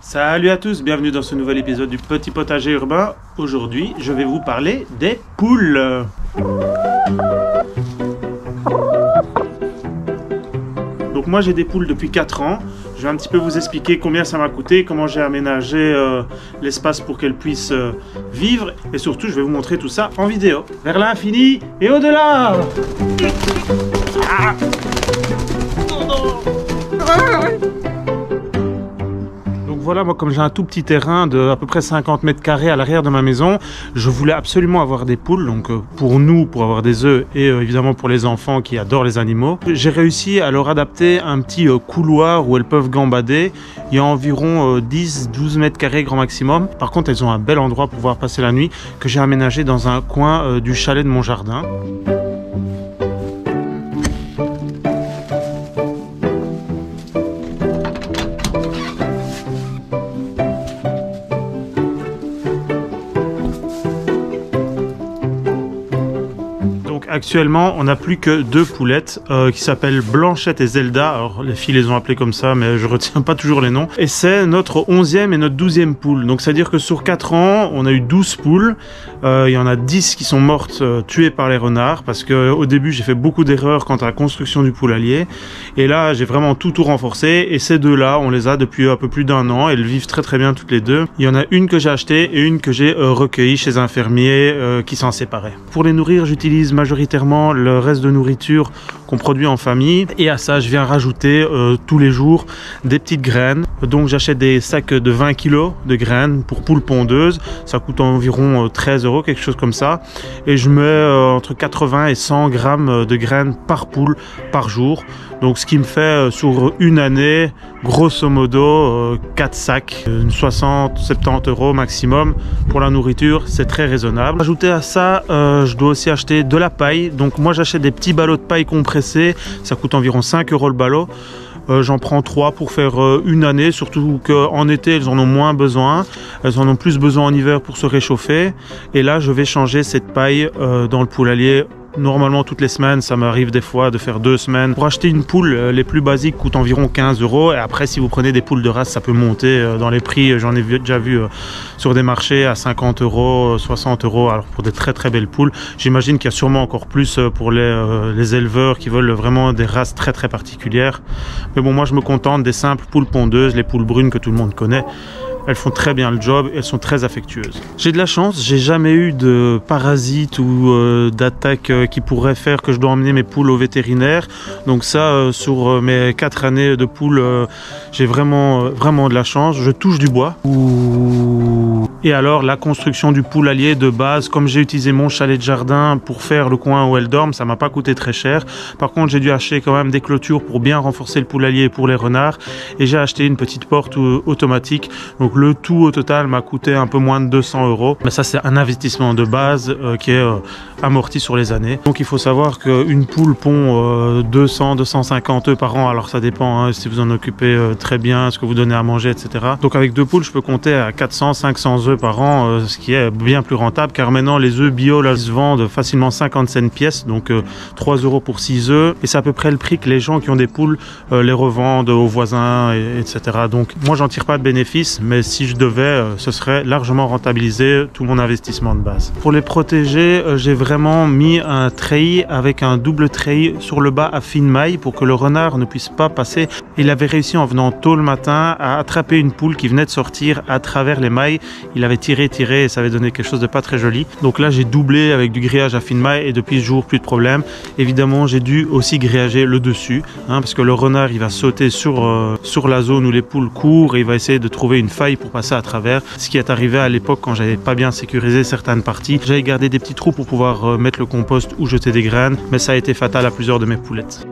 Salut à tous, bienvenue dans ce nouvel épisode du Petit Potager Urbain. Aujourd'hui, je vais vous parler des poules. Donc moi j'ai des poules depuis 4 ans. Je vais un petit peu vous expliquer combien ça m'a coûté, comment j'ai aménagé l'espace pour qu'elles puissent vivre. Et surtout, je vais vous montrer tout ça en vidéo. Vers l'infini et au-delà. Ah. Oh non. Voilà, moi comme j'ai un tout petit terrain de à peu près 50 mètres carrés à l'arrière de ma maison, je voulais absolument avoir des poules, donc pour nous, pour avoir des œufs et évidemment pour les enfants qui adorent les animaux. J'ai réussi à leur adapter un petit couloir où elles peuvent gambader. Il y a environ 10-12 mètres carrés grand maximum. Par contre, elles ont un bel endroit pour pouvoir passer la nuit que j'ai aménagé dans un coin du chalet de mon jardin. Actuellement, on n'a plus que 2 poulettes qui s'appellent Blanchette et Zelda. Alors, les filles les ont appelées comme ça, mais je retiens pas toujours les noms. Et c'est notre 11e et notre 12e poule. Donc, c'est-à-dire que sur 4 ans, on a eu 12 poules. Il y en a 10 qui sont mortes tuées par les renards parce que au début, j'ai fait beaucoup d'erreurs quant à la construction du poulailler. Et là, j'ai vraiment tout renforcé. Et ces deux-là, on les a depuis un peu plus d'1 an. Elles vivent très très bien toutes les deux. Il y en a une que j'ai achetée et une que j'ai recueillie chez un fermier qui s'en séparait. Pour les nourrir, j'utilise majoritairement le reste de nourriture qu'on produit en famille, et à ça je viens rajouter tous les jours des petites graines. Donc j'achète des sacs de 20 kg de graines pour poules pondeuses, ça coûte environ 13 €, quelque chose comme ça, et je mets entre 80 et 100 grammes de graines par poule par jour. Donc ce qui me fait sur une année grosso modo 4 sacs, 60-70 € maximum pour la nourriture, c'est très raisonnable. Ajouter à ça, je dois aussi acheter de la paille. Donc moi j'achète des petits ballots de paille compressés, ça coûte environ 5 € le ballot. J'en prends 3 pour faire une année, surtout qu'en été elles en ont moins besoin, elles en ont plus besoin en hiver pour se réchauffer. Et là je vais changer cette paille dans le poulailler. Normalement toutes les semaines, ça m'arrive des fois de faire 2 semaines. Pour acheter une poule, les plus basiques coûtent environ 15 €. Et après, si vous prenez des poules de race, ça peut monter dans les prix. J'en ai déjà vu sur des marchés à 50 €, 60 €. Alors pour des très très belles poules, j'imagine qu'il y a sûrement encore plus pour les éleveurs qui veulent vraiment des races très très particulières. Mais bon, moi je me contente des simples poules pondeuses, les poules brunes que tout le monde connaît. Elles font très bien le job et elles sont très affectueuses. J'ai de la chance, j'ai jamais eu de parasites ou d'attaques qui pourraient faire que je dois emmener mes poules au vétérinaire. Donc ça, sur mes 4 années de poules, j'ai vraiment de la chance. Je touche du bois. Et alors la construction du poulailler de base, comme j'ai utilisé mon chalet de jardin pour faire le coin où elles dorment, ça m'a pas coûté très cher. Par contre, j'ai dû acheter quand même des clôtures pour bien renforcer le poulailler pour les renards. Et j'ai acheté une petite porte automatique. Donc le tout au total m'a coûté un peu moins de 200 €. Mais ça, c'est un investissement de base qui est amorti sur les années. Donc il faut savoir qu'une poule pond 200-250 œufs par an. Alors ça dépend hein, si vous en occupez très bien, ce que vous donnez à manger, etc. Donc avec 2 poules, je peux compter à 400-500 œufs par an, ce qui est bien plus rentable, car maintenant les œufs bio là se vendent facilement 50 cents pièce, donc 3 € pour 6 œufs. Et c'est à peu près le prix que les gens qui ont des poules les revendent aux voisins, etc. Donc moi, j'en tire pas de bénéfice, mais si je devais, ce serait largement rentabilisé tout mon investissement de base. Pour les protéger, j'ai vraiment mis un treillis avec un double treillis sur le bas à fine maille pour que le renard ne puisse pas passer. Il avait réussi en venant tôt le matin à attraper une poule qui venait de sortir à travers les mailles. Il avait tiré et ça avait donné quelque chose de pas très joli. Donc là, j'ai doublé avec du grillage à fine maille et depuis ce jour, plus de problème. Évidemment, j'ai dû aussi grillager le dessus hein, parce que le renard, il va sauter sur la zone où les poules courent et il va essayer de trouver une faille pour passer à travers. Ce qui est arrivé à l'époque quand j'avais pas bien sécurisé certaines parties. J'avais gardé des petits trous pour pouvoir mettre le compost ou jeter des graines, mais ça a été fatal à plusieurs de mes poulettes.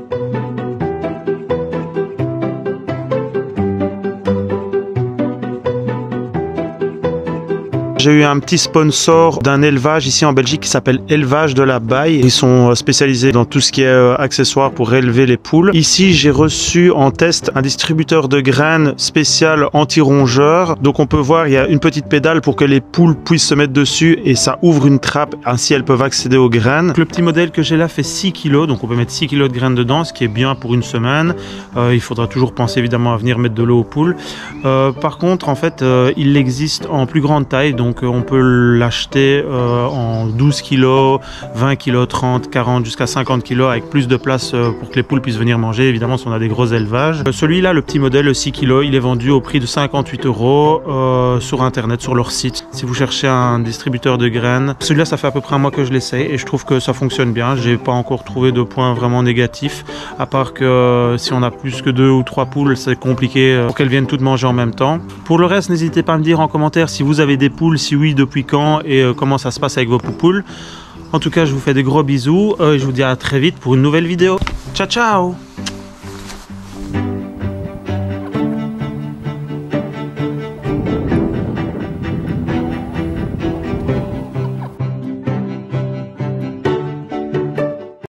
J'ai eu un petit sponsor d'un élevage ici en Belgique qui s'appelle Élevage de la Baille. Ils sont spécialisés dans tout ce qui est accessoires pour élever les poules. Ici, j'ai reçu en test un distributeur de graines spécial anti-rongeur. Donc on peut voir, il y a une petite pédale pour que les poules puissent se mettre dessus et ça ouvre une trappe. Ainsi, elles peuvent accéder aux graines. Le petit modèle que j'ai là fait 6 kg. Donc on peut mettre 6 kg de graines dedans, ce qui est bien pour une semaine. Il faudra toujours penser évidemment à venir mettre de l'eau aux poules. Par contre, en fait, il existe en plus grande taille. Donc on peut l'acheter en 12 kg, 20 kg, 30, 40, jusqu'à 50 kg avec plus de place pour que les poules puissent venir manger. Évidemment, si on a des gros élevages. Celui-là, le petit modèle, le 6 kg, il est vendu au prix de 58 € sur internet, sur leur site. Si vous cherchez un distributeur de graines, celui-là, ça fait à peu près un mois que je l'essaye et je trouve que ça fonctionne bien. J'ai pas encore trouvé de points vraiment négatifs, à part que si on a plus que 2 ou 3 poules, c'est compliqué pour qu'elles viennent toutes manger en même temps. Pour le reste, n'hésitez pas à me dire en commentaire si vous avez des poules, si oui, depuis quand et comment ça se passe avec vos poupoules. En tout cas, je vous fais des gros bisous et je vous dis à très vite pour une nouvelle vidéo. Ciao, ciao!